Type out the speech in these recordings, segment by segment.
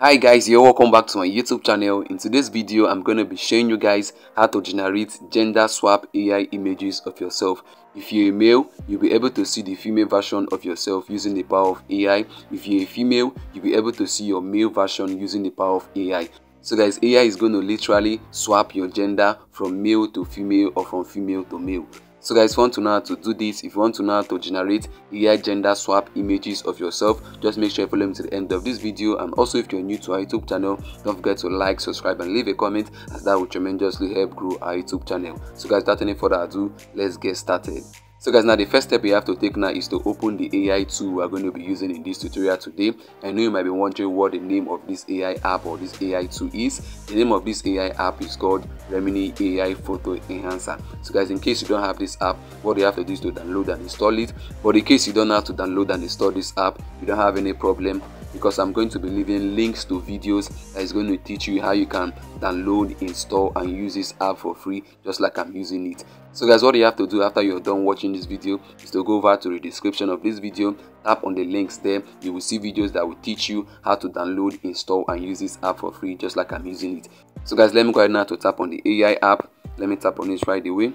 Hi guys, you're welcome back to my YouTube channel. In today's video, I'm going to be showing you guys how to generate gender swap AI images of yourself. If you're a male, you'll be able to see the female version of yourself using the power of AI. If you're a female, you'll be able to see your male version using the power of AI. So guys, AI is going to literally swap your gender from male to female or from female to male. So guys, if you want to know how to do this, if you want to know how to generate AI gender swap images of yourself, just make sure you follow me to the end of this video. And also, if you're new to our YouTube channel, don't forget to like, subscribe and leave a comment, as that will tremendously help grow our YouTube channel. So guys, without any further ado, let's get started. So guys, now the first step you have to take now is to open the AI tool we are going to be using in this tutorial today. I know you might be wondering what the name of this AI app or this AI tool is. The name of this AI app is called Remini AI Photo Enhancer. So guys, in case you don't have this app, what you have to do is to download and install it. But in case you don't have to download and install this app, you don't have any problem, because I'm going to be leaving links to videos that is going to teach you how you can download, install and use this app for free, just like I'm using it. So guys, what you have to do after you're done watching this video is to go over to the description of this video, tap on the links there. You will see videos that will teach you how to download, install and use this app for free, just like I'm using it. So guys, let me go ahead now to tap on the AI app. Let me tap on it right away.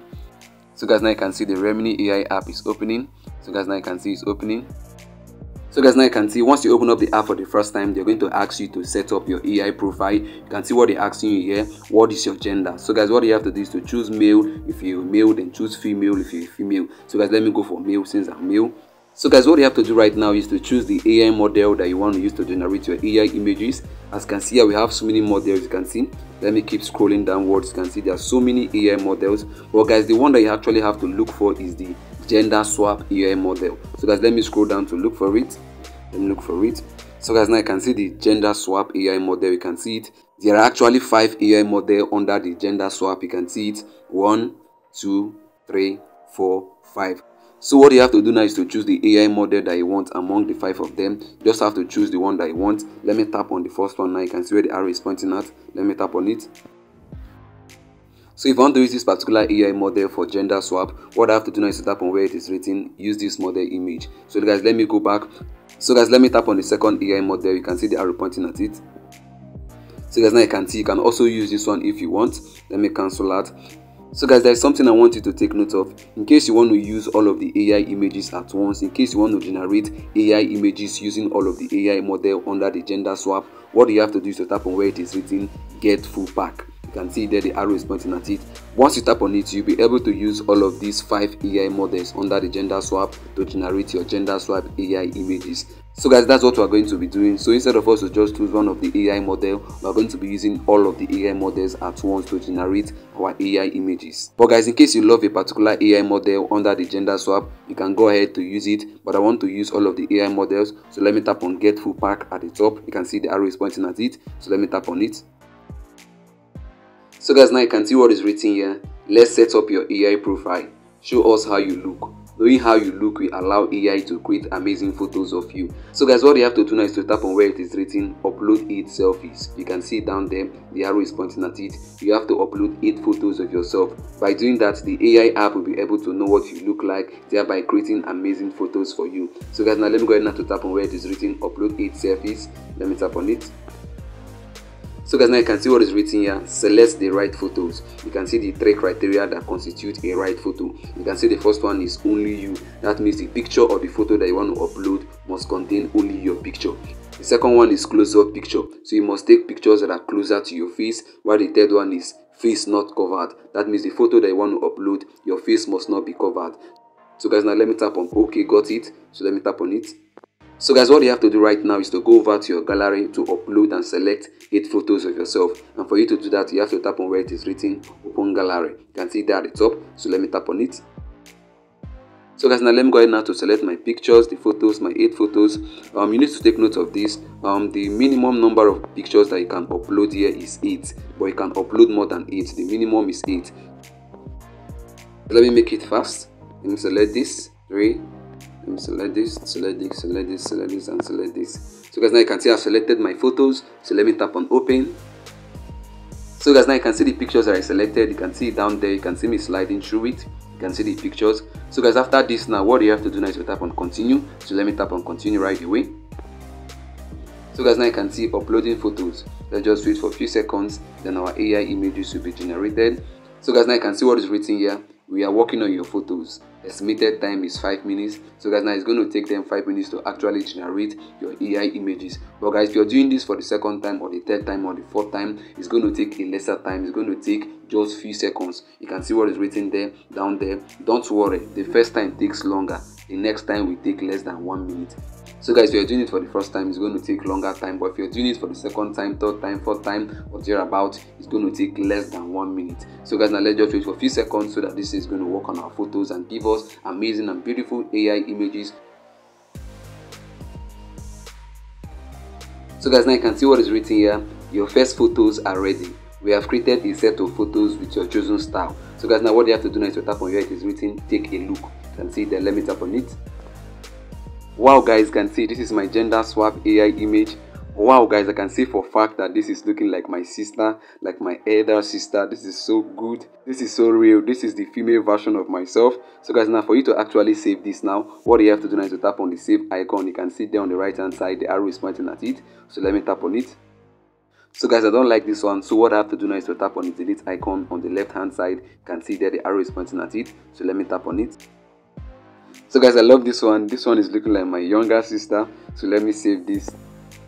So guys, now you can see the Remini AI app is opening. So guys, now you can see it's opening. So guys, now you can see once you open up the app for the first time, they're going to ask you to set up your AI profile. You can see what they're asking you here. What is your gender? So guys, what you have to do is to choose male. If you're male, then choose female if you're female. So guys, let me go for male since I'm male. So guys, what you have to do right now is to choose the AI model that you want to use to generate your AI images. As you can see here, we have so many models. You can see, let me keep scrolling downwards. You can see there are so many AI models. But guys, the one that you actually have to look for is the gender swap AI model. So guys, let me scroll down to look for it. Let me look for it. So guys, now you can see the gender swap AI model. You can see it. There are actually 5 AI models under the gender swap. You can see it. 1, 2, 3, 4, 5. So what you have to do now is to choose the AI model that you want among the 5 of them. You just have to choose the one that you want. Let me tap on the first one now. You can see where the arrow is pointing at. Let me tap on it. So if I want to use this particular AI model for gender swap, what I have to do now is to tap on where it is written, use this model image. So guys, let me go back. So guys, let me tap on the second AI model. You can see the arrow pointing at it. So guys, now you can see you can also use this one if you want. Let me cancel that. So guys, there's something I want you to take note of. In case you want to use all of the AI images at once, in case you want to generate AI images using all of the AI model under the gender swap, what you have to do is to tap on where it is written, get full pack. You can see there the arrow is pointing at it. Once you tap on it, you'll be able to use all of these 5 AI models under the gender swap to generate your gender swap AI images. So guys, that's what we're going to be doing. So instead of us to just choose one of the AI model, we're going to be using all of the AI models at once to generate our AI images. But guys, in case you love a particular AI model under the gender swap, you can go ahead to use it. But I want to use all of the AI models, so let me tap on get full pack at the top. You can see the arrow is pointing at it, so let me tap on it. So guys, now you can see what is written here. Let's set up your AI profile. Show us how you look. Knowing how you look will allow AI to create amazing photos of you. So guys, what you have to do now is to tap on where it is written, upload 8 selfies. You can see it down there, the arrow is pointing at it. You have to upload 8 photos of yourself. By doing that, the AI app will be able to know what you look like, thereby creating amazing photos for you. So guys, now let me go ahead now to tap on where it is written, upload 8 selfies. Let me tap on it. So guys, now you can see what is written here. Select the right photos. You can see the 3 criteria that constitute a right photo. You can see the first one is only you. That means the picture or the photo that you want to upload must contain only your picture. The second one is close-up picture. So you must take pictures that are closer to your face. While the third one is face not covered. That means the photo that you want to upload, your face must not be covered. So guys, now let me tap on OK, got it. So let me tap on it. So guys, what you have to do right now is to go over to your gallery to upload and select 8 photos of yourself. And for you to do that, you have to tap on where it is written, open gallery. You can see that at the top, so let me tap on it. So guys, now let me go ahead now to select my pictures, the photos, my 8 photos. You need to take note of this. The minimum number of pictures that you can upload here is 8, but you can upload more than 8. The minimum is 8. Let me make it fast. Let me select this, 3. Let me select this, select this, select this, select this, and select this. So guys, now you can see I've selected my photos. So let me tap on open. So guys, now you can see the pictures that I selected. You can see it down there. You can see me sliding through it. You can see the pictures. So guys, after this now, what you have to do now is to tap on continue. So let me tap on continue right away. So guys, now you can see uploading photos. Let's just wait for a few seconds, then our AI images will be generated. So guys, now you can see what is written here. We are working on your photos. Estimated time is 5 minutes. So guys, now it's going to take them 5 minutes to actually generate your AI images. But guys, if you're doing this for the second time or the third time or the fourth time, it's going to take a lesser time. It's going to take just few seconds. You can see what is written there, down there. Don't worry, the first time takes longer. The next time will take less than 1 minute. So guys, if you're doing it for the first time, it's going to take longer time. But if you're doing it for the second time, third time, fourth time, or thereabout, it's going to take less than 1 minute. So guys, now let's just wait for a few seconds so that this is going to work on our photos and give us amazing and beautiful AI images. So guys, now you can see what is written here. Your first photos are ready. We have created a set of photos with your chosen style. So guys, now what you have to do now is to tap on where it is written, take a look. You can see there, let me tap on it. Wow guys, can see this is my gender swap AI image. Wow guys, I can see for a fact that this is looking like my sister, like my elder sister. This is so good. This is so real. This is the female version of myself. So guys, now for you to actually save this now, what you have to do now is to tap on the save icon. You can see there on the right hand side, the arrow is pointing at it. So let me tap on it. So guys, I don't like this one. So what I have to do now is to tap on the delete icon on the left hand side. You can see there the arrow is pointing at it. So let me tap on it. So guys, I love this one. This one is looking like my younger sister. So let me save this.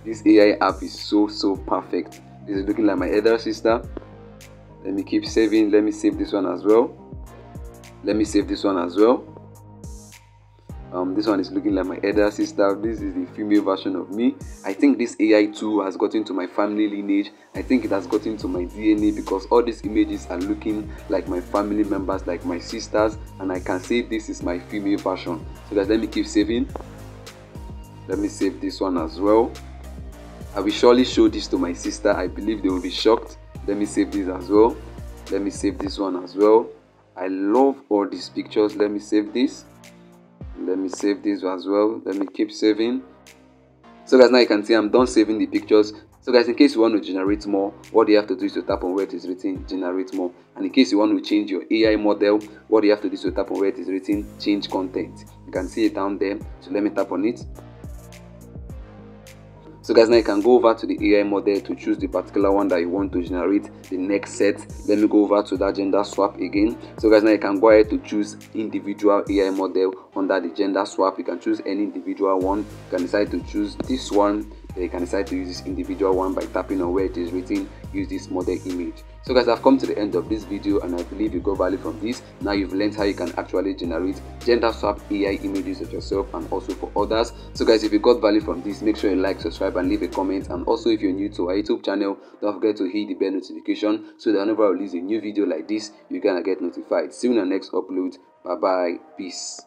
This AI app is so perfect. This is looking like my elder sister. Let me keep saving. Let me save this one as well. Let me save this one as well. This one is looking like my elder sister. This is the female version of me. I think this AI too has gotten to my family lineage. I think it has gotten to my DNA because all these images are looking like my family members, like my sisters, and I can say this is my female version. So guys, let me keep saving. Let me save this one as well. I will surely show this to my sister. I believe they will be shocked. Let me save this as well. Let me save this one as well. I love all these pictures. Let me save this. Let me save this as well. Let me keep saving. So guys, now you can see I'm done saving the pictures. So guys, in case you want to generate more, what you have to do is to tap on where it is written generate more. And in case you want to change your AI model, what you have to do is to tap on where it is written change content. You can see it down there. So let me tap on it. So guys, now you can go over to the AI model to choose the particular one that you want to generate the next set. Let me go over to that gender swap again. So guys, now you can go ahead to choose individual AI model under the gender swap. You can choose any individual one. You can decide to choose this one. Then you can decide to use this individual one by tapping on where it is written use this model image. So guys, I've come to the end of this video and I believe you got value from this. Now you've learned how you can actually generate gender swap AI images of yourself and also for others. So guys, if you got value from this, make sure you like, subscribe and leave a comment. And also if you're new to our YouTube channel, don't forget to hit the bell notification so that whenever I release a new video like this, you're gonna get notified. See you in the next upload. Bye bye. Peace.